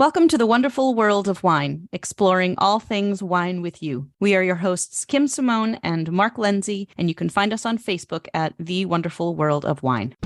Welcome to the wonderful world of wine, exploring all things wine with you. We are your hosts, Kim Simone and Mark Lindsay, and you can find us on Facebook at The Wonderful World of Wine.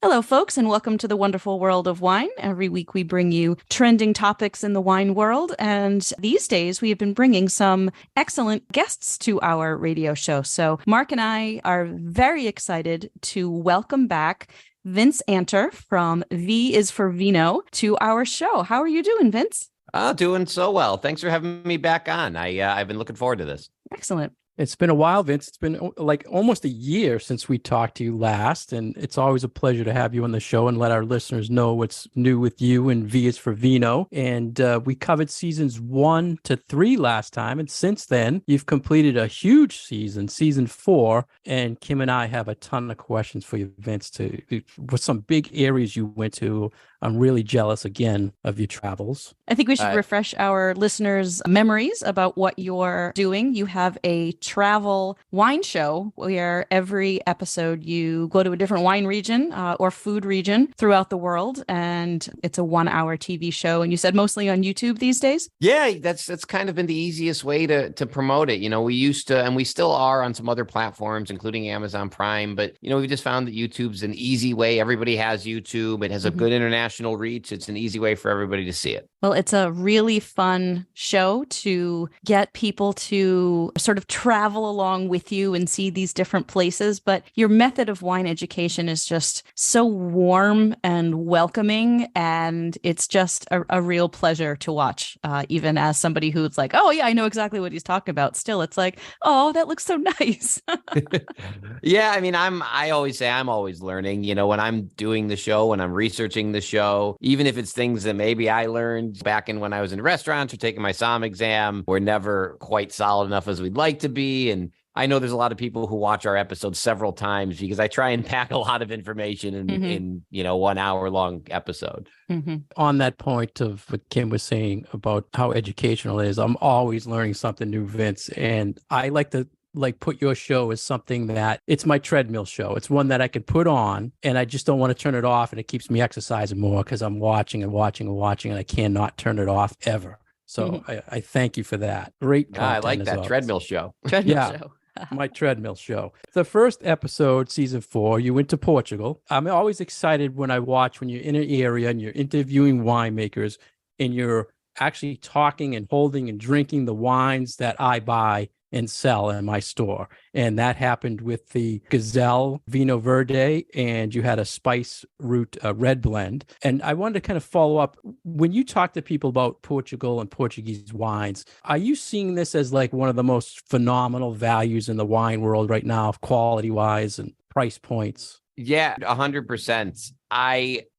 Hello, folks, and welcome to the wonderful world of wine. Every week we bring you trending topics in the wine world, and these days we have been bringing some excellent guests to our radio show. So Mark and I are very excited to welcome back Vince Anter from V is for Vino to our show. How are you doing, Vince? Doing so well. Thanks for having me back on. I've been looking forward to this. Excellent. It's been a while, Vince. It's been like almost a year since we talked to you last, and it's always a pleasure to have you on the show and let our listeners know what's new with you and V is for Vino. And we covered seasons 1 to 3 last time, and since then, you've completed a huge season 4, and Kim and I have a ton of questions for you, Vince, with some big areas you went to. I'm really jealous again of your travels. I think we should refresh our listeners' memories about what you're doing. You have a travel wine show where every episode you go to a different wine region or food region throughout the world. And it's a 1-hour TV show. And you said mostly on YouTube these days? Yeah, that's kind of been the easiest way to promote it. You know, we used to, and we still are on some other platforms, including Amazon Prime. But, you know, we just found that YouTube's an easy way. Everybody has YouTube. It has a good international reach. It's an easy way for everybody to see it. Well, it's a really fun show to get people to sort of travel along with you and see these different places. But your method of wine education is just so warm and welcoming. And it's just a real pleasure to watch, even as somebody who's like, oh, yeah, I know exactly what he's talking about. Still, it's like, oh, that looks so nice. Yeah, I mean, I always say I'm always learning. You know, when I'm doing the show, when I'm researching the show, even if it's things that maybe I learned back in when I was in restaurants or taking my SOM exam, we're never quite solid enough as we'd like to be. And I know there's a lot of people who watch our episodes several times because I try and pack a lot of information in 1 hour long episode. On that point of what Kim was saying about how educational it is, I'm always learning something new, Vince. And I like to put your show as something that it's my treadmill show. It's one that I can put on and I just don't want to turn it off, and it keeps me exercising more because I'm watching and I cannot turn it off ever. So I thank you for that. Great content. I like that treadmill show. Show. My treadmill show. The first episode, season 4, you went to Portugal. I'm always excited when I watch when you're in an area and you're interviewing winemakers and you're actually talking and holding and drinking the wines that I buy and sell in my store. And that happened with the Gazelle Vino Verde, and you had a spice root red blend. And I wanted to kind of follow up. When you talk to people about Portugal and Portuguese wines, are you seeing this as like one of the most phenomenal values in the wine world right now, quality wise and price points? Yeah, 100%.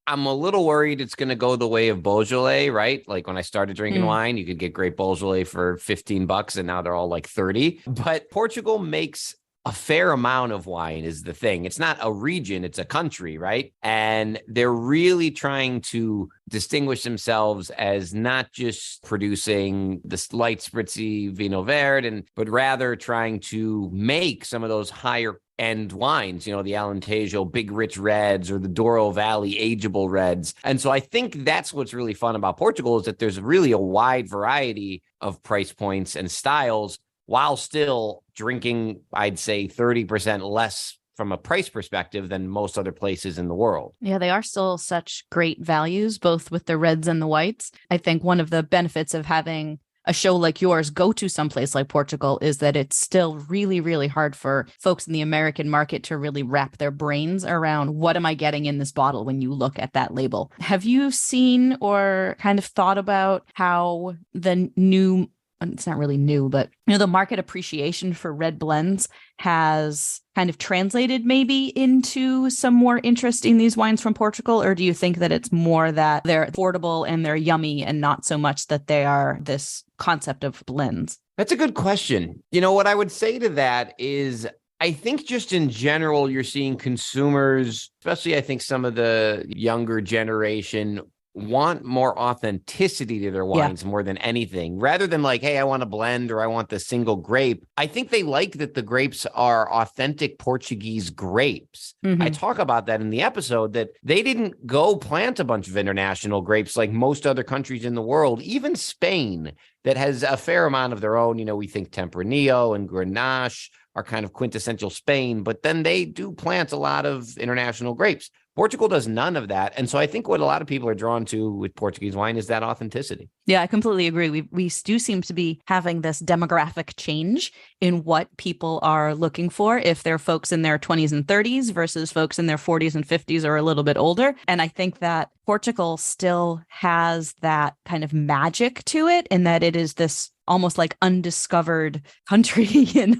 I'm a little worried it's going to go the way of Beaujolais, right? Like when I started drinking wine, you could get great Beaujolais for $15 and now they're all like 30. But Portugal makes a fair amount of wine is the thing. It's not a region, it's a country, right? And they're really trying to distinguish themselves as not just producing this light spritzy Vino Verde, but rather trying to make some of those higher end wines, you know, the Alentejo big rich reds or the Douro Valley ageable reds. And so I think that's what's really fun about Portugal is that there's really a wide variety of price points and styles while still drinking, I'd say 30% less from a price perspective than most other places in the world. Yeah, they are still such great values, both with the reds and the whites. I think one of the benefits of having a show like yours go to someplace like Portugal is that it's still really, really hard for folks in the American market to really wrap their brains around what am I getting in this bottle when you look at that label. Have you seen or kind of thought about how the new, it's not really new, but the market appreciation for red blends has kind of translated maybe into some more interest in these wines from Portugal? Or do you think that it's more that they're affordable and they're yummy and not so much that they are this concept of blends? That's a good question. You know, what I would say to that is I think just in general, you're seeing consumers, especially I think some of the younger generation, want more authenticity to their wines more than anything, rather than like, hey, I want a blend or I want the single grape. I think they like that the grapes are authentic Portuguese grapes. I talk about that in the episode, that they didn't go plant a bunch of international grapes like most other countries in the world, even Spain, that has a fair amount of their own. You know, we think Tempranillo and Grenache are kind of quintessential Spain, but then they do plant a lot of international grapes. Portugal does none of that. And so I think what a lot of people are drawn to with Portuguese wine is that authenticity. Yeah, I completely agree. We do seem to be having this demographic change in what people are looking for, if they're folks in their 20s and 30s versus folks in their 40s and 50s or a little bit older. And I think that Portugal still has that kind of magic to it, in that it is this almost like undiscovered country,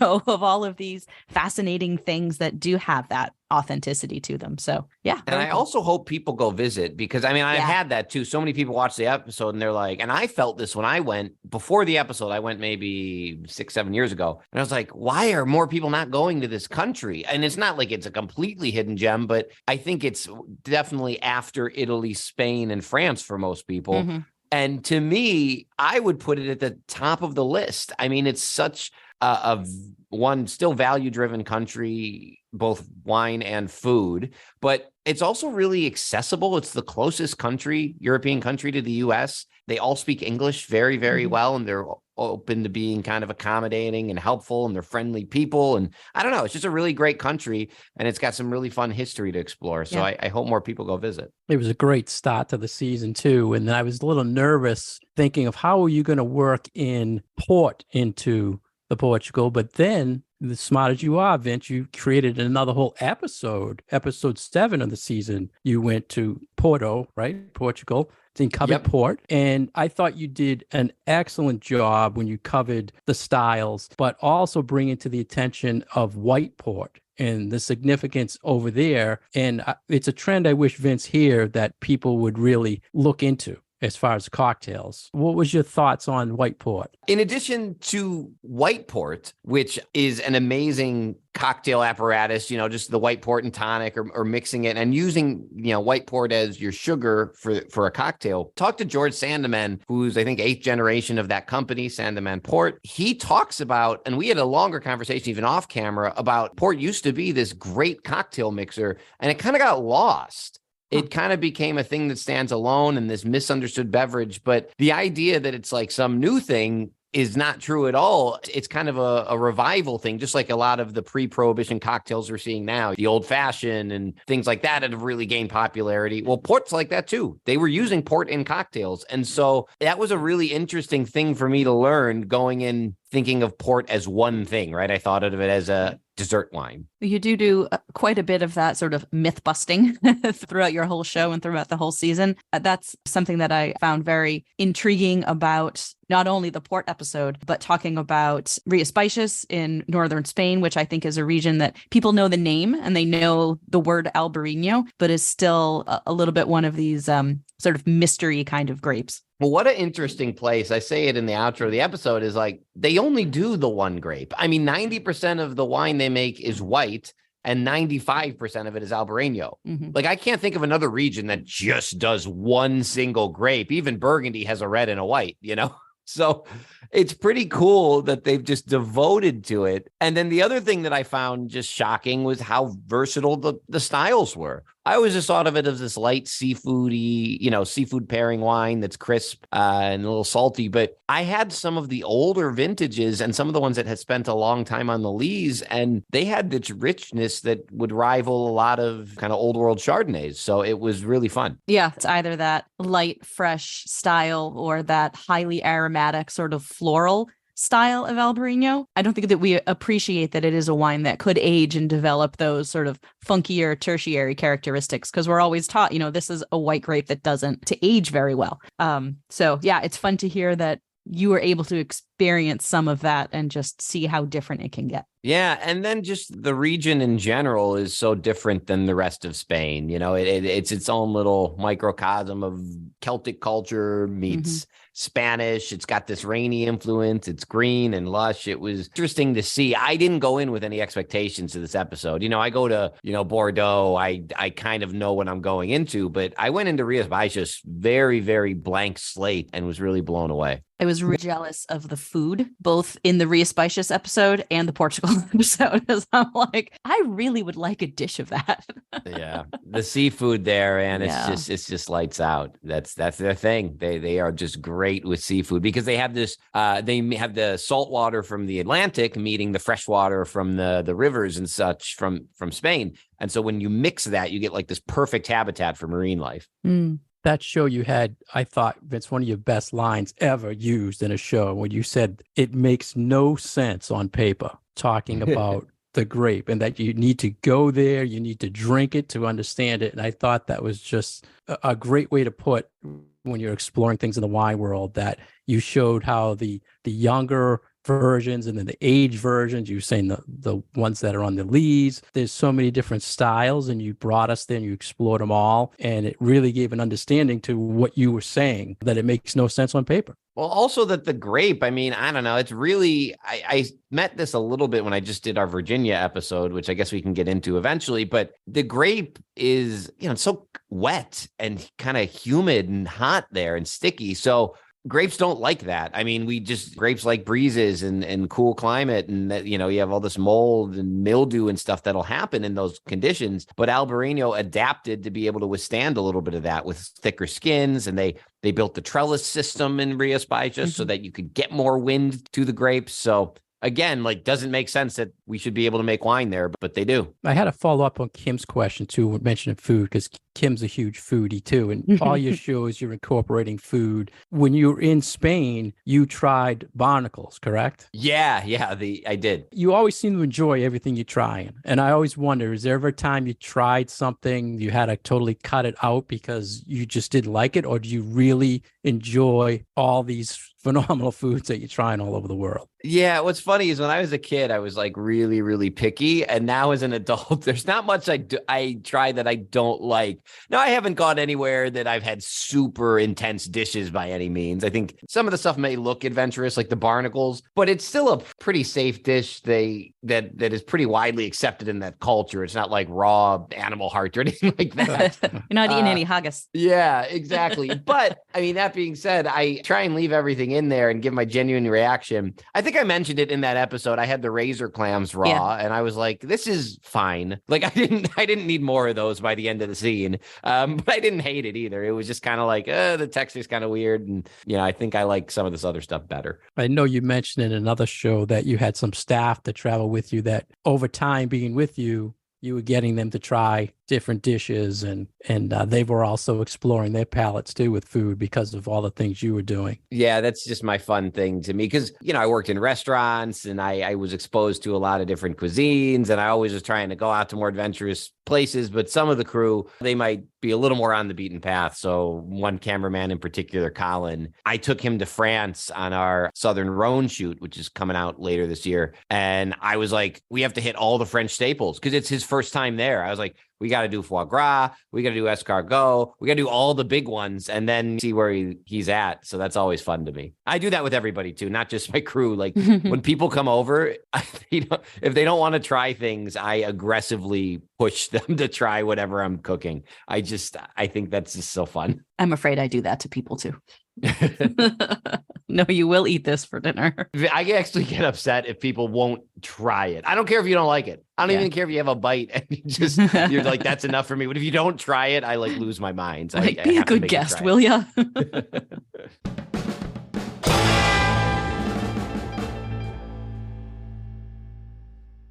of all of these fascinating things that do have that authenticity to them. So, yeah. And I also hope people go visit, because I mean, I've had that too. So many people watch the episode and they're like, and I felt this when I went before the episode, I went maybe 6-7 years ago. And I was like, why are more people not going to this country? And it's not like it's a completely hidden gem, but I think it's definitely after Italy, Spain, and France for most people. And to me, I would put it at the top of the list. I mean, it's such a one still value-driven country, both wine and food, but it's also really accessible. It's the closest European country to the US. They all speak English very, very well, and they're open to being kind of accommodating and helpful, and they're friendly people. And I don't know, it's just a really great country, and it's got some really fun history to explore. So I hope more people go visit. It was a great start to the season too. And I was a little nervous thinking of how are you going to work in port into the Portugal, but then, as smart as you are, Vince, you created another whole episode 7 of the season. You went to Porto, right? Portugal. It's in covered port. And I thought you did an excellent job when you covered the styles, but also bringing to the attention of white port and the significance over there. And it's a trend I wish, Vince, here that people would really look into as far as cocktails. What was your thoughts on white port? In addition to white port, which is an amazing cocktail apparatus, just the white port and tonic, or mixing it and using, white port as your sugar for a cocktail. Talk to George Sandeman, who's I think 8th generation of that company, Sandeman Port. He talks about, and we had a longer conversation even off camera, about port used to be this great cocktail mixer, and it kind of got lost. It kind of became a thing that stands alone and this misunderstood beverage. But the idea that it's like some new thing is not true at all. It's kind of a revival thing, just like a lot of the pre-prohibition cocktails we're seeing now, the old fashioned and things like that have really gained popularity. Well, port's like that too. They were using port in cocktails. And so that was a really interesting thing for me to learn, going in thinking of port as one thing, right? I thought of it as a dessert wine. You do quite a bit of that sort of myth busting throughout your whole show and throughout the whole season. That's something that I found very intriguing about not only the port episode, but talking about Rías Baixas in northern Spain, which I think is a region that people know the name and they know the word Albarino, but is still a little bit one of these sort of mystery kind of grapes. Well, what an interesting place. I say it in the outro of the episode, is like they only do the one grape. I mean, 90% of the wine they make is white and 95% of it is Albarino. Like, I can't think of another region that just does one single grape. Even Burgundy has a red and a white, So it's pretty cool that they've just devoted to it. And then the other thing that I found just shocking was how versatile the styles were. I always just thought of it as this light seafoody, seafood pairing wine that's crisp and a little salty. But I had some of the older vintages and some of the ones that had spent a long time on the lees, and they had this richness that would rival a lot of kind of old world Chardonnays. So it was really fun. Yeah, it's either that light, fresh style or that highly aromatic sort of floral style of Albarino. I don't think that we appreciate that it is a wine that could age and develop those sort of funkier tertiary characteristics, because we're always taught, this is a white grape that doesn't to age very well. So yeah, it's fun to hear that you were able to experience some of that and just see how different it can get. Yeah. And then just the region in general is so different than the rest of Spain. You know, it's its own little microcosm of Celtic culture meets Spanish. It's got this rainy influence. It's green and lush. It was interesting to see. I didn't go in with any expectations to this episode. You know, I go to, Bordeaux. I kind of know what I'm going into, but I went into Rias Baixas very, very blank slate and was really blown away. I was really jealous of the food, both in the Rias Baixas episode and the Portugal episode, because I'm like, I really would like a dish of that. Yeah, the seafood there, and it's just lights out. That's their thing. They are just great with seafood because they have this. They have the salt water from the Atlantic meeting the fresh water from the rivers and such from Spain, and so when you mix that, you get like this perfect habitat for marine life. That show you had, I thought, Vince, one of your best lines ever used in a show when you said it makes no sense on paper, talking about the grape and that you need to go there, you need to drink it to understand it. And I thought that was just a great way to put when you're exploring things in the wine world, that you showed how the younger versions and then the age versions, you were saying the ones that are on the lees, there's so many different styles, and you brought us there and you explored them all, and it really gave an understanding to what you were saying, that it makes no sense on paper. Well, also that the grape, I mean, I don't know. It's really, I met this a little bit when I just did our Virginia episode, which I guess we can get into eventually. But the grape is, it's so wet and kind of humid and hot there and sticky. So grapes don't like that. I mean, grapes like breezes and cool climate, and that, you have all this mold and mildew and stuff that'll happen in those conditions. But Albarino adapted to be able to withstand a little bit of that with thicker skins, and they built the trellis system in Rias Baixas so that you could get more wind to the grapes. So again, doesn't make sense that we should be able to make wine there, but they do. I had to follow up on Kim's question too, when mentioning food, because Kim's a huge foodie too. And all your shows, you're incorporating food. When you were in Spain, you tried barnacles, correct? Yeah, I did. You always seem to enjoy everything you're trying. And I always wonder, is there ever a time you tried something, you had to totally cut it out because you just didn't like it? Or do you really enjoy all these phenomenal foods that you're trying all over the world? Yeah, what's funny is when I was a kid, I was really, really picky. And now as an adult, there's not much I try that I don't like. Now, I haven't gone anywhere that I've had super intense dishes by any means. I think some of the stuff may look adventurous, like the barnacles, but it's still a pretty safe dish that is pretty widely accepted in that culture. It's not like raw animal heart or anything like that. You're not eating any haggis. Yeah, exactly. But I mean, that being said, I try and leave everything in there and give my genuine reaction. I think I mentioned it in that episode. I had the razor clams raw, and I was like, this is fine. Like I didn't need more of those by the end of the scene. But I didn't hate it either. It was just kind of like, the texture's kind of weird. And, I think I like some of this other stuff better. I know you mentioned in another show that you had some staff to travel with you, that over time being with you, you were getting them to try different dishes, and they were also exploring their palates too with food because of all the things you were doing. Yeah, that's just my fun thing to me because, I worked in restaurants and I was exposed to a lot of different cuisines, and I always was trying to go out to more adventurous places. But some of the crew, they might be a little more on the beaten path. So one cameraman in particular, Colin, I took him to France on our Southern Rhone shoot, which is coming out later this year. And I was like, we have to hit all the French staples because it's his first time there. I was like, we got to do foie gras. We got to do escargot. We got to do all the big ones and then see where he's at. So that's always fun to me. I do that with everybody too, not just my crew. Like when people come over, if they don't want to try things, I aggressively push them to try whatever I'm cooking. I think that's just so fun. I'm afraid I do that to people too. No, you will eat this for dinner. I actually get upset if people won't try it. I don't care if you don't like it. I don't even care if you have a bite and you're like, that's enough for me. But if you don't try it, I lose my mind. So be a good guest, will ya?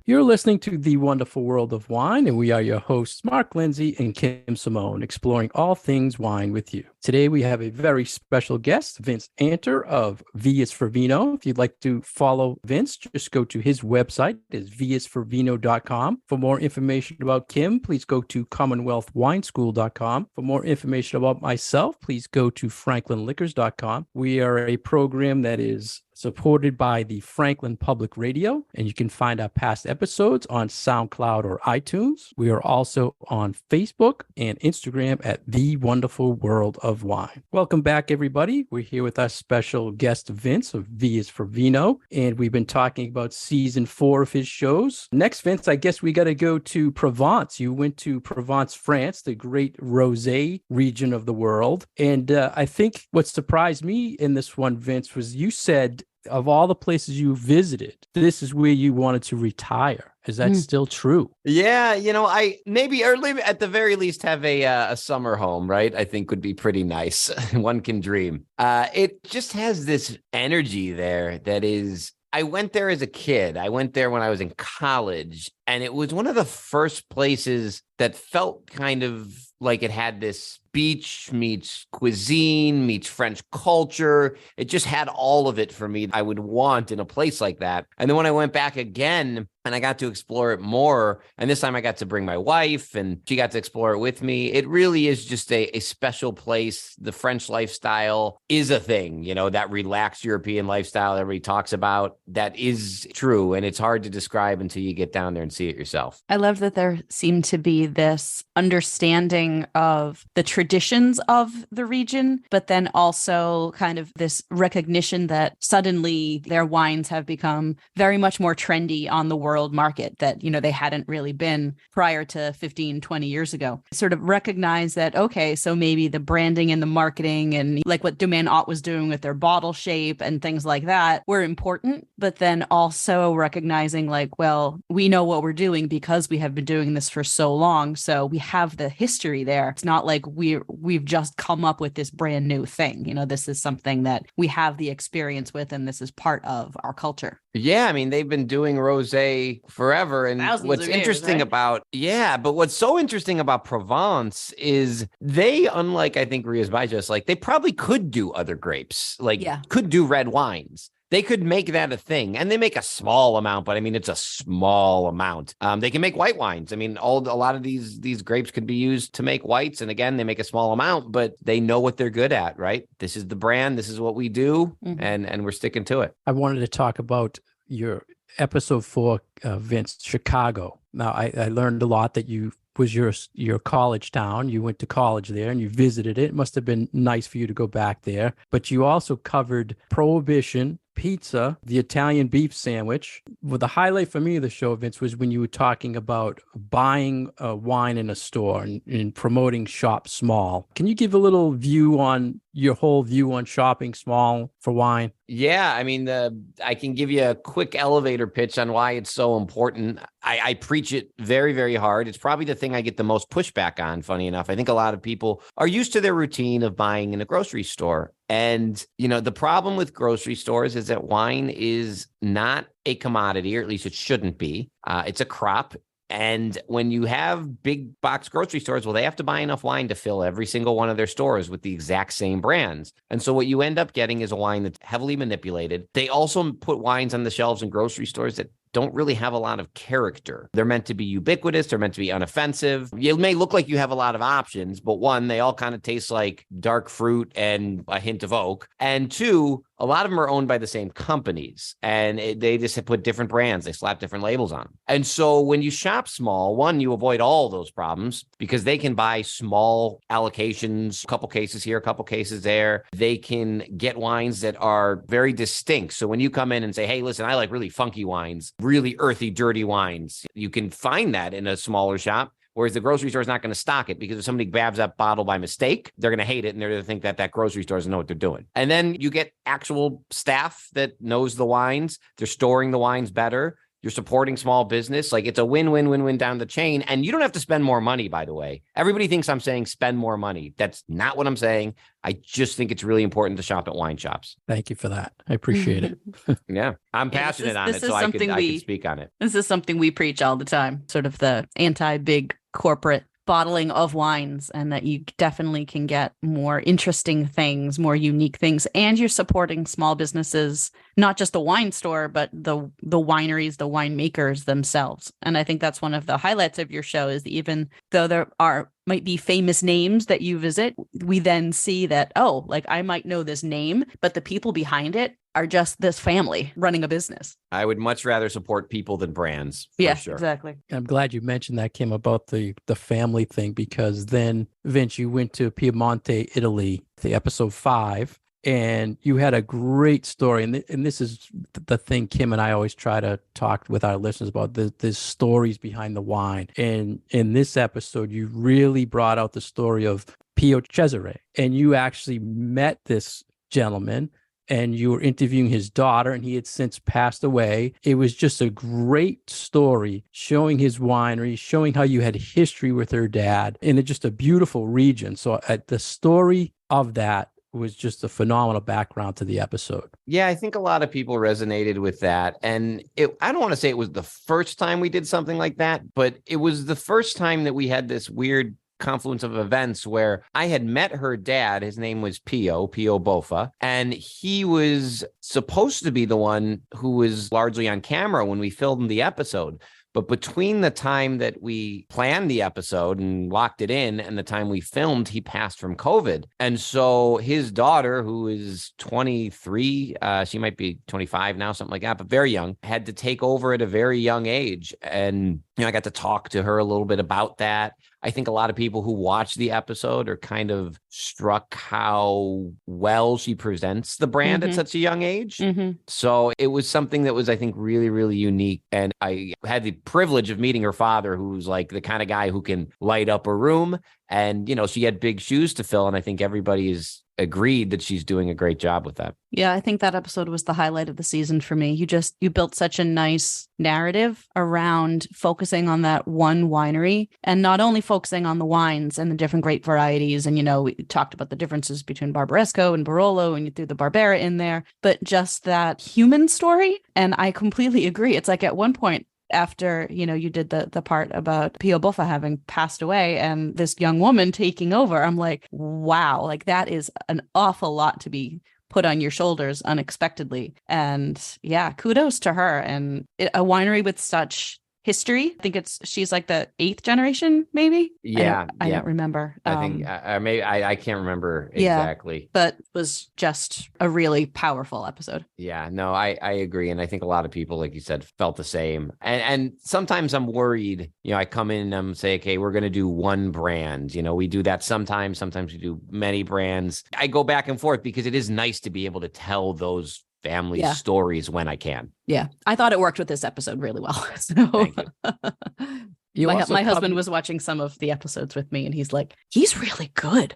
You're listening to The Wonderful World of Wine, and we are your hosts, Mark Lindsay and Kim Simone, exploring all things wine with you. Today, we have a very special guest, Vince Anter of V is for Vino. If you'd like to follow Vince, just go to his website. It's visforvino.com. For more information about Kim, please go to commonwealthwineschool.com. For more information about myself, please go to franklinliquors.com. We are a program that is supported by the Franklin Public Radio. And you can find our past episodes on SoundCloud or iTunes. We are also on Facebook and Instagram at The Wonderful World of Wine. Welcome back, everybody. We're here with our special guest, Vince, of V is for Vino. And we've been talking about season 4 of his shows. Next, Vince, I guess we got to go to Provence. You went to Provence, France, the great rosé region of the world. And I think what surprised me in this one, Vince, was you said of all the places you visited, this is where you wanted to retire. Is that still true? Yeah, I maybe at the very least have a summer home, right? I think would be pretty nice. One can dream. It just has this energy there that is. I went there as a kid. I went there when I was in college, and it was one of the first places that felt kind of like it had this beach meets cuisine meets French culture. It just had all of it for me I would want in a place like that. And then when I went back again and I got to explore it more, and this time I got to bring my wife and she got to explore it with me, it really is just a special place. The French lifestyle is a thing, that relaxed European lifestyle everybody talks about. That is true. And it's hard to describe until you get down there and see it yourself. I love that there seemed to be this understanding of the traditions of the region, but then also kind of this recognition that suddenly their wines have become very much more trendy on the world market that, they hadn't really been prior to 15, 20 years ago. Sort of recognize that, okay, so maybe the branding and the marketing and like what Domaine Haute was doing with their bottle shape and things like that were important, but then also recognizing like, well, we know what we're doing because we have been doing this for so long. So we have the history there. It's not like we've just come up with this brand new thing. This is something that we have the experience with, and this is part of our culture. Yeah, I mean, they've been doing rosé forever. And what's interesting about, but what's so interesting about Provence is they, unlike I think Rias Baixas, like they probably could do other grapes, could do red wines. They could make that a thing, and they make a small amount, but I mean, it's a small amount. They can make white wines. I mean, a lot of these grapes could be used to make whites. And again, they make a small amount, but they know what they're good at, right? This is the brand. This is what we do. And we're sticking to it. I wanted to talk about your episode 4, Vince, Chicago. Now, I learned a lot that was your college town. You went to college there and you visited it. It must have been nice for you to go back there. But you also covered Prohibition, pizza, the Italian beef sandwich. Well, the highlight for me of the show, Vince, was when you were talking about buying wine in a store and promoting shop small. Can you give a little view on your whole view on shopping small for wine? Yeah, I mean, I can give you a quick elevator pitch on why it's so important. I preach it very, very hard. It's probably the thing I get the most pushback on, funny enough. I think a lot of people are used to their routine of buying in a grocery store. And, the problem with grocery stores is that wine is not a commodity, or at least it shouldn't be. It's a crop. And when you have big box grocery stores, well, they have to buy enough wine to fill every single one of their stores with the exact same brands. And so what you end up getting is a wine that's heavily manipulated. They also put wines on the shelves in grocery stores that don't really have a lot of character. They're meant to be ubiquitous. They're meant to be unoffensive. It may look like you have a lot of options, but one, they all kind of taste like dark fruit and a hint of oak. And two, a lot of them are owned by the same companies, and they just put different brands. They slap different labels on them. And so when you shop small, one, you avoid all those problems because they can buy small allocations, a couple cases here, a couple cases there. They can get wines that are very distinct. So when you come in and say, hey, listen, I like really funky wines, really earthy, dirty wines, you can find that in a smaller shop. Whereas the grocery store is not going to stock it, because if somebody grabs that bottle by mistake, they're going to hate it, and they're going to think that grocery store doesn't know what they're doing. And then you get actual staff that knows the wines. They're storing the wines better. You're supporting small business. Like, it's a win-win-win-win down the chain. And you don't have to spend more money, by the way. Everybody thinks I'm saying spend more money. That's not what I'm saying. I just think it's really important to shop at wine shops. Thank you for that. I appreciate it. Yeah. I'm passionate on it, so I can speak on it. This is something we preach all the time, sort of the anti-big corporate bottling of wines, and that you definitely can get more interesting things, more unique things, and you're supporting small businesses, not just the wine store, but the wineries, the winemakers themselves. And I think that's one of the highlights of your show, is even though there are might be famous names that you visit, we then see that, oh, like I might know this name, but the people behind it are just this family running a business. I would much rather support people than brands. For sure. Exactly. I'm glad you mentioned that, Kim, about the family thing, because then, Vince, you went to Piemonte, Italy, the episode 5, and you had a great story. And this is the thing Kim and I always try to talk with our listeners about, the stories behind the wine. And in this episode, you really brought out the story of Pio Cesare, and you actually met this gentleman and you were interviewing his daughter, and he had since passed away. It was just a great story showing his winery, showing how you had history with her dad, and it's just a beautiful region. So the story of that was just a phenomenal background to the episode. Yeah, I think a lot of people resonated with that. And I don't want to say it was the first time we did something like that, but it was the first time that we had this weird confluence of events where I had met her dad. His name was Pio Boffa, and he was supposed to be the one who was largely on camera when we filmed the episode. But between the time that we planned the episode and locked it in and the time we filmed, he passed from COVID. And so his daughter, who is 23, she might be 25 now, something like that, but very young, had to take over at a very young age. And I got to talk to her a little bit about that. I think a lot of people who watch the episode are kind of struck how well she presents the brand at such a young age. So it was something that was, I think, really, really unique. And I had the privilege of meeting her father, who's like the kind of guy who can light up a room. And, she had big shoes to fill. And I think everybody is agreed that she's doing a great job with that. Yeah, I think that episode was the highlight of the season for me. You built such a nice narrative around focusing on that one winery, and not only focusing on the wines and the different grape varieties. And, we talked about the differences between Barbaresco and Barolo, and you threw the Barbera in there, but just that human story. And I completely agree. It's like at one point, after, you did the part about Pio Boffa having passed away and this young woman taking over, I'm like, wow, like that is an awful lot to be put on your shoulders unexpectedly. And yeah, kudos to her. And a winery with such history. I think she's like the 8th generation, maybe. Yeah, I don't remember. I think maybe I can't remember exactly, but was just a really powerful episode. Yeah, no, I agree, and I think a lot of people, like you said, felt the same. And sometimes I'm worried. I come in and I'm say, okay, we're going to do one brand. We do that sometimes. Sometimes we do many brands. I go back and forth because it is nice to be able to tell those family stories when I can. Yeah. I thought it worked with this episode really well. So thank you. My husband was watching some of the episodes with me and he's like, he's really good.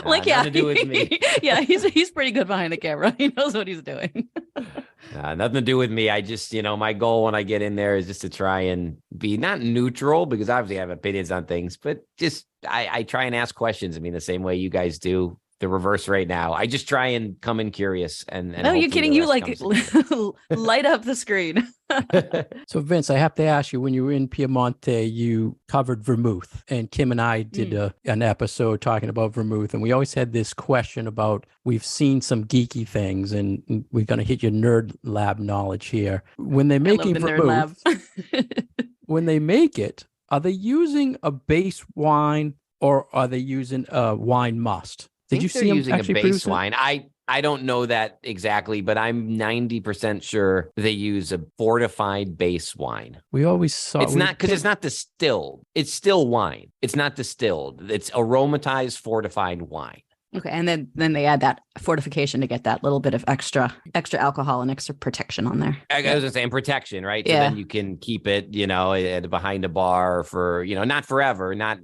Like, nothing to do with me. Yeah, he's pretty good behind the camera. He knows what he's doing. Nothing to do with me. I just, my goal when I get in there is just to try and be not neutral, because obviously I have opinions on things, but just I try and ask questions. I mean, the same way you guys do. The reverse right now. I just try and come in curious and no, you're kidding. You like light up the screen. So Vince, I have to ask you, when you were in Piemonte, you covered vermouth, and Kim and I did an episode talking about vermouth. And we always had this question about, we've seen some geeky things, and we're going to hit your nerd lab knowledge here. When they're making vermouth, when they make it, are they using a base wine or are they using a wine must? Did you see them using a base wine? I don't know that exactly, but I'm 90% sure they use a fortified base wine. We always saw it's not, because it's not distilled. It's still wine. It's not distilled. It's aromatized fortified wine. Okay, and then they add that fortification to get that little bit of extra alcohol and extra protection on there. I was just saying protection, right? So then you can keep it, behind a bar for, not forever, not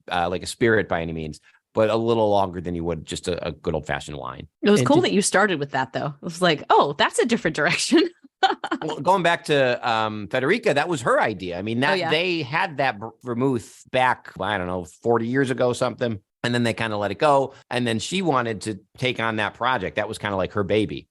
like a spirit by any means, but a little longer than you would just a good old-fashioned wine. It was cool that you started with that, though. It was like, oh, that's a different direction. Well, going back to Federica, that was her idea. I mean, they had that vermouth back, I don't know, 40 years ago, something. And then they kind of let it go. And then she wanted to take on that project. That was kind of like her baby.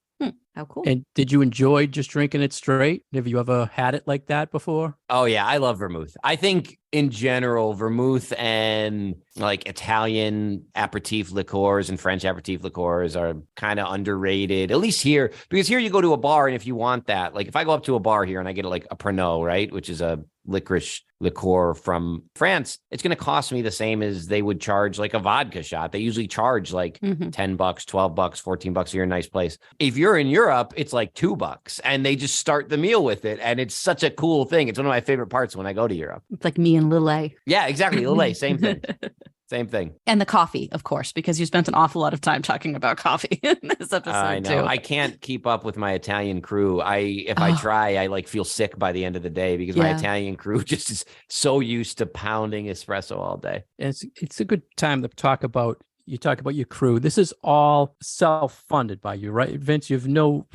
How cool. And did you enjoy just drinking it straight? Have you ever had it like that before? Oh yeah, I love vermouth. I think in general, vermouth and like Italian aperitif liqueurs and French aperitif liqueurs are kind of underrated, at least here, because here you go to a bar and if you want that, like if I go up to a bar here and I get like a Pernod, right, which is a licorice liqueur from France, it's going to cost me the same as they would charge like a vodka shot. They usually charge like $10, $12, $14 if you're in a nice place. If you're in Europe, it's like $2 and they just start the meal with it. And it's such a cool thing. It's one of my favorite parts when I go to Europe. It's like me and Lillet. Yeah, exactly. Lillet, same thing. Same thing. And the coffee, of course, because you spent an awful lot of time talking about coffee in this episode. I know. Too. I can't keep up with my Italian crew. If I try, I like feel sick by the end of the day because my Italian crew just is so used to pounding espresso all day. And it's a good time to talk about. You talk about your crew. This is all self-funded by you, right, Vince? You have no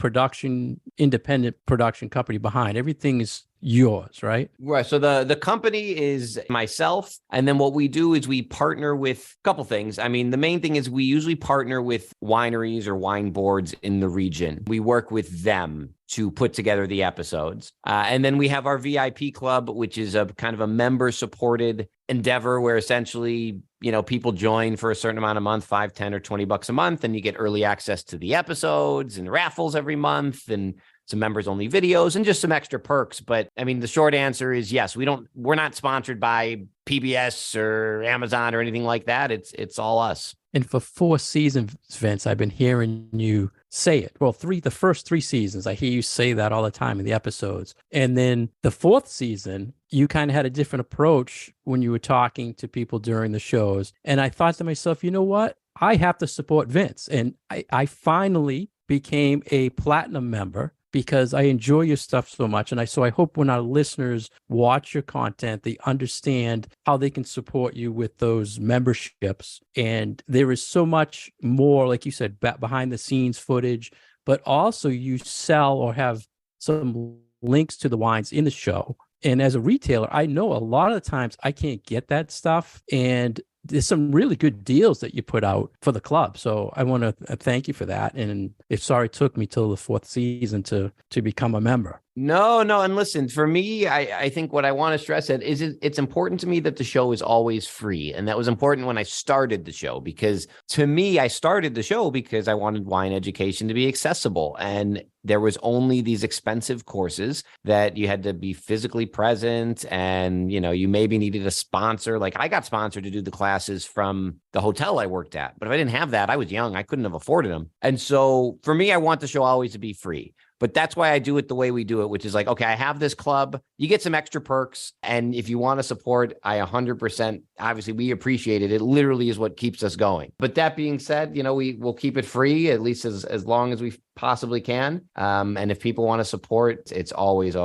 independent production company behind. Everything is yours, right? Right. So the company is myself. And then what we do is we partner with a couple things. I mean, the main thing is we usually partner with wineries or wine boards in the region. We work with them to put together the episodes. And then we have our VIP club, which is a kind of a member supported endeavor where essentially, people join for a certain amount a month, 5, 10 or $20 a month, and you get early access to the episodes and raffles every month and some members only videos and just some extra perks. But I mean, the short answer is yes, we're not sponsored by PBS or Amazon or anything like that. It's all us. And for 4 seasons, Vince, I've been hearing you say it. Well, the first 3 seasons, I hear you say that all the time in the episodes. And then the 4th season, you kind of had a different approach when you were talking to people during the shows. And I thought to myself, you know what? I have to support Vince. And I finally became a platinum member because I enjoy your stuff so much. And I hope when our listeners watch your content, they understand how they can support you with those memberships. And there is so much more, like you said, behind the scenes footage, but also you sell or have some links to the wines in the show. And as a retailer, I know a lot of the times I can't get that stuff. And there's some really good deals that you put out for the club. So I want to thank you for that. And sorry it took me till the 4th season to become a member. No. And listen, for me, I think what I want to stress is it's important to me that the show is always free. And that was important when I started the show, because to me, I started the show because I wanted wine education to be accessible. And there was only these expensive courses that you had to be physically present. And, you maybe needed a sponsor. Like I got sponsored to do the classes from the hotel I worked at. But if I didn't have that, I was young. I couldn't have afforded them. And so for me, I want the show always to be free. But that's why I do it the way we do it, which is like, okay, I have this club, you get some extra perks. And if you want to support, I 100%, obviously we appreciate it. It literally is what keeps us going. But that being said, we will keep it free, at least as long as we possibly can. And if people want to support, it's always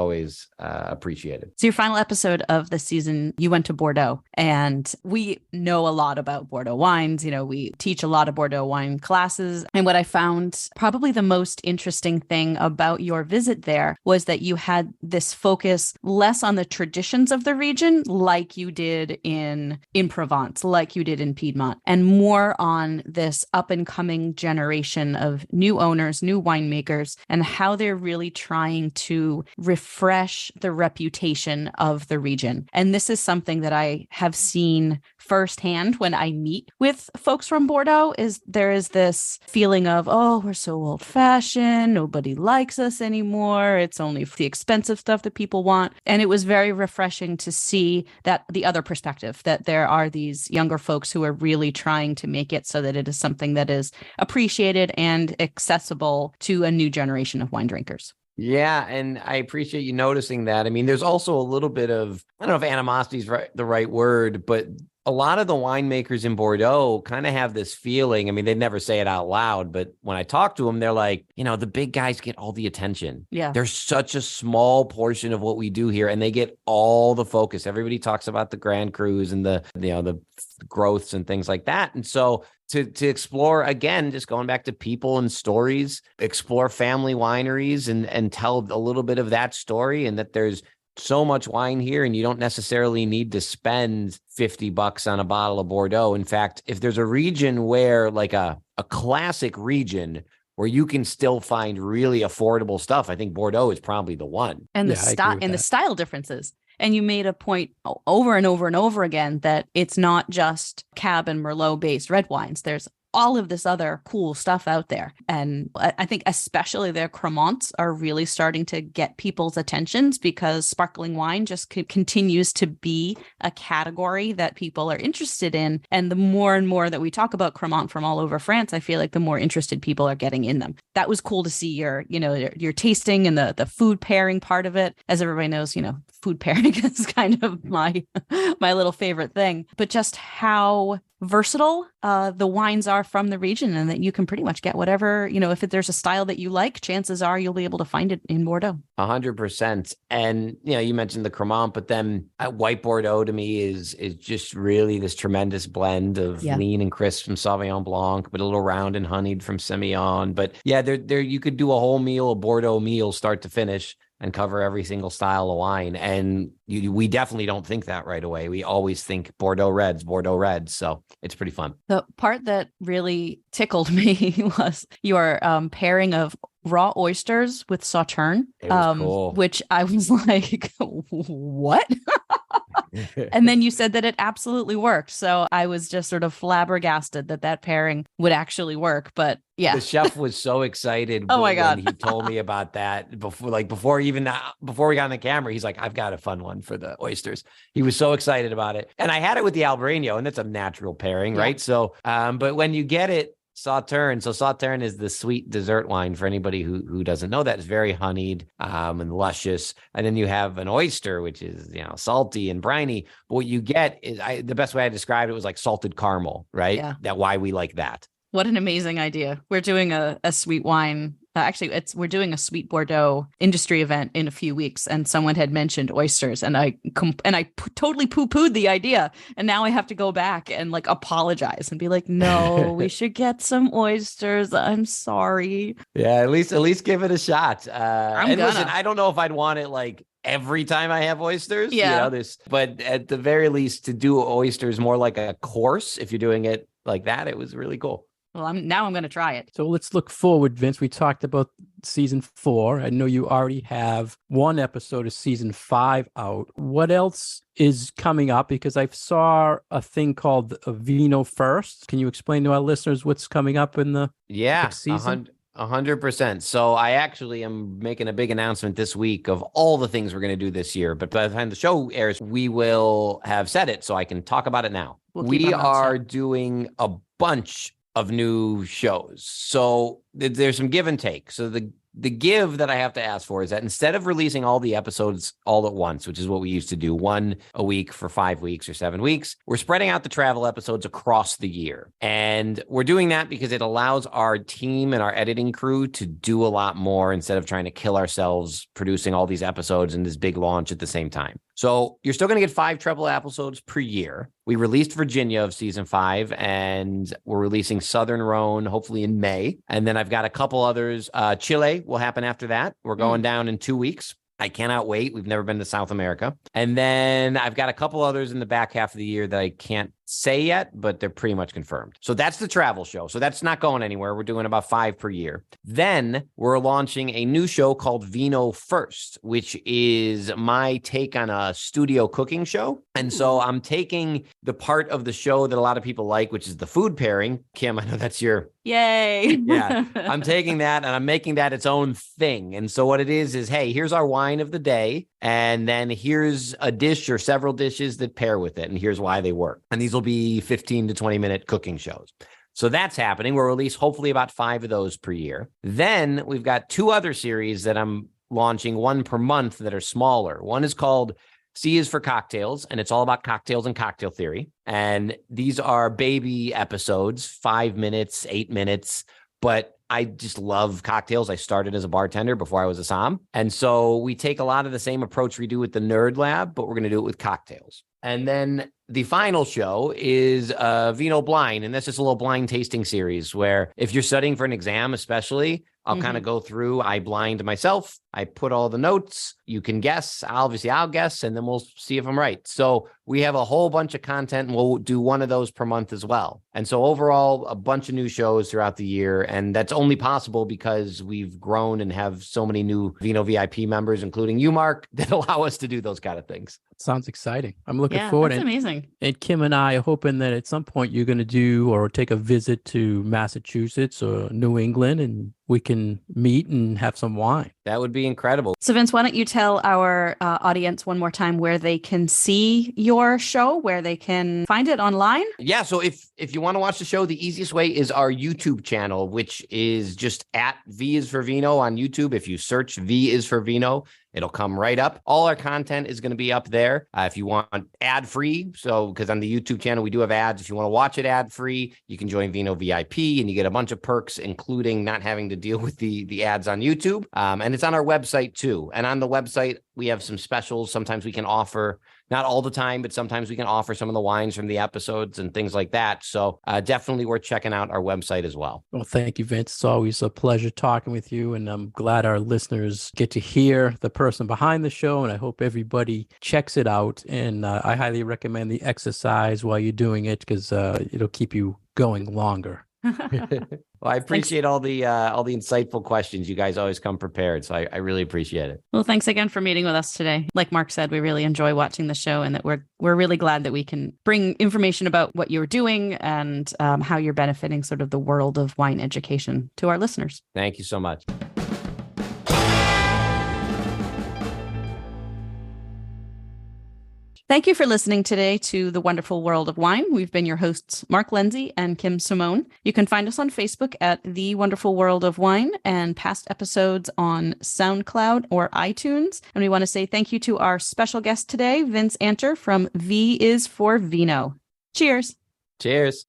appreciated. So your final episode of the season, you went to Bordeaux, and we know a lot about Bordeaux wines. We teach a lot of Bordeaux wine classes. And what I found probably the most interesting thing about your visit there was that you had this focus less on the traditions of the region, like you did in Provence, like you did in Piedmont, and more on this up and coming generation of new owners, new winemakers, and how they're really trying to refresh the reputation of the region. And this is something that I have seen firsthand when I meet with folks from Bordeaux. There is this feeling of, oh, we're so old fashioned, nobody likes us anymore, it's only the expensive stuff that people want. And it was very refreshing to see that the other perspective, that there are these younger folks who are really trying to make it so that it is something that is appreciated and accessible to a new generation of wine drinkers. Yeah, and I appreciate you noticing that. I mean, there's also a little bit of, I don't know if animosity is the right word, but a lot of the winemakers in Bordeaux kind of have this feeling. I mean, they never say it out loud, but when I talk to them, they're like, the big guys get all the attention. Yeah. There's such a small portion of what we do here, and they get all the focus. Everybody talks about the Grand Crus and the growths and things like that. And so to explore, again, just going back to people and stories, explore family wineries and tell a little bit of that story, and that there's so much wine here and you don't necessarily need to spend $50 on a bottle of Bordeaux. In fact, if there's a region where like a classic region where you can still find really affordable stuff, I think Bordeaux is probably the one. And the Yeah, I agree style with and the that. style differences. And you made a point over and over and over again that it's not just Cab and Merlot based red wines. There's all of this other cool stuff out there. And I think especially their Cremants are really starting to get people's attentions because sparkling wine just continues to be a category that people are interested in. And the more and more that we talk about Cremant from all over France, I feel like the more interested people are getting in them. That was cool to see your tasting and the food pairing part of it. As everybody knows, food pairing is kind of my little favorite thing. But just how versatile the wines are from the region, and that you can pretty much get whatever, if there's a style that you like, chances are you'll be able to find it in Bordeaux. 100%. And, you mentioned the Cremant, but then white Bordeaux to me is just really this tremendous blend of lean and crisp from Sauvignon Blanc, but a little round and honeyed from Semillon. But yeah, there you could do a whole meal, a Bordeaux meal, start to finish, and cover every single style of wine. And we definitely don't think that right away. We always think Bordeaux reds. So it's pretty fun. The part that really tickled me was your pairing of raw oysters with Sauterne, It was cool. which I was like, what? And then you said that it absolutely worked. So I was just sort of flabbergasted that pairing would actually work. But yeah, the chef was so excited. Oh my God. When he told me about that before we got on the camera, he's like, I've got a fun one for the oysters. He was so excited about it. And I had it with the Albreño, and that's a natural pairing, right? So, but when you get it, Sauterne. So Sauterne is the sweet dessert wine for anybody who doesn't know that. It's very honeyed and luscious. And then you have an oyster, which is, salty and briny. But what you get is, the best way I described it was like salted caramel, right? Yeah. That's why we like that. What an amazing idea. We're doing a sweet wine. We're doing a sweet Bordeaux industry event in a few weeks, and someone had mentioned oysters, and I totally poo-pooed the idea. And now I have to go back and apologize and be like, no, we should get some oysters. I'm sorry. Yeah, at least give it a shot. Listen, I don't know if I'd want it every time I have oysters. Yeah. But at the very least, to do oysters more like a course, if you're doing it like that, it was really cool. Well, I'm going to try it. So let's look forward, Vince. We talked about season 4. I know you already have one episode of season 5 out. What else is coming up? Because I saw a thing called Vino First. Can you explain to our listeners what's coming up in the next season? 100%. So I actually am making a big announcement this week of all the things we're going to do this year. But by the time the show airs, we will have said it, so I can talk about it now. We are doing a bunch of new shows. So there's some give and take. So the give that I have to ask for is that instead of releasing all the episodes all at once, which is what we used to do, one a week for 5 weeks or 7 weeks, we're spreading out the travel episodes across the year. And we're doing that because it allows our team and our editing crew to do a lot more instead of trying to kill ourselves producing all these episodes in this big launch at the same time. So you're still going to get 5 treble episodes per year. We released Virginia of season 5, and we're releasing Southern Rhone hopefully in May. And then I've got a couple others. Chile will happen after that. We're going down in 2 weeks. I cannot wait. We've never been to South America. And then I've got a couple others in the back half of the year that I can't say yet, but they're pretty much confirmed. So that's the travel show. So that's not going anywhere. We're doing about 5 per year. Then we're launching a new show called Vino First, which is my take on a studio cooking show. And so I'm taking the part of the show that a lot of people like, which is the food pairing. Kim, I know that's your... Yay. Yeah. I'm taking that and I'm making that its own thing. And so what it is, hey, here's our wine of the day. And then here's a dish or several dishes that pair with it. And here's why they work. And these will be 15 to 20 minute cooking shows. So that's happening. We'll release hopefully about 5 of those per year. Then we've got 2 other series that I'm launching, 1 per month, that are smaller. One is called C is for Cocktails, and it's all about cocktails and cocktail theory. And these are baby episodes, 5 minutes, 8 minutes, but I just love cocktails. I started as a bartender before I was a som. And so we take a lot of the same approach we do with the Nerd Lab, but we're going to do it with cocktails. And then the final show is Vino Blind. And that's just a little blind tasting series where if you're studying for an exam, especially, I'll kind of go through, I blind myself, I put all the notes, you can guess, obviously I'll guess, and then we'll see if I'm right. So we have a whole bunch of content, and we'll do one of those per month as well. And so overall, a bunch of new shows throughout the year, and that's only possible because we've grown and have so many new Vino VIP members, including you, Mark, that allow us to do those kind of things. Sounds exciting. I'm looking forward. That's amazing. And Kim and I are hoping that at some point you're going to do or take a visit to Massachusetts or New England, and we can meet and have some wine. That would be incredible. So Vince, why don't you tell our audience one more time where they can see your show, where they can find it online? Yeah. So if you want to watch the show, the easiest way is our YouTube channel, which is just at V is for Vino on YouTube. If you search V is for Vino, it'll come right up. All our content is going to be up there. If you want ad free, so because on the YouTube channel, we do have ads. If you want to watch it ad free, you can join Vino VIP and you get a bunch of perks, including not having to deal with the ads on YouTube. And it's on our website too. And on the website, we have some specials. Sometimes we can offer, not all the time, but sometimes we can offer some of the wines from the episodes and things like that. So definitely worth checking out our website as well. Well, thank you, Vince. It's always a pleasure talking with you. And I'm glad our listeners get to hear the person behind the show. And I hope everybody checks it out. And I highly recommend the exercise while you're doing it, because it'll keep you going longer. Well, I appreciate all the insightful questions. You guys always come prepared. So I really appreciate it. Well, thanks again for meeting with us today. Like Mark said, we really enjoy watching the show, and that we're really glad that we can bring information about what you're doing and how you're benefiting sort of the world of wine education to our listeners. Thank you so much. Thank you for listening today to The Wonderful World of Wine. We've been your hosts, Mark Lindsay and Kim Simone. You can find us on Facebook at The Wonderful World of Wine and past episodes on SoundCloud or iTunes. And we want to say thank you to our special guest today, Vince Anter from V is for Vino. Cheers. Cheers.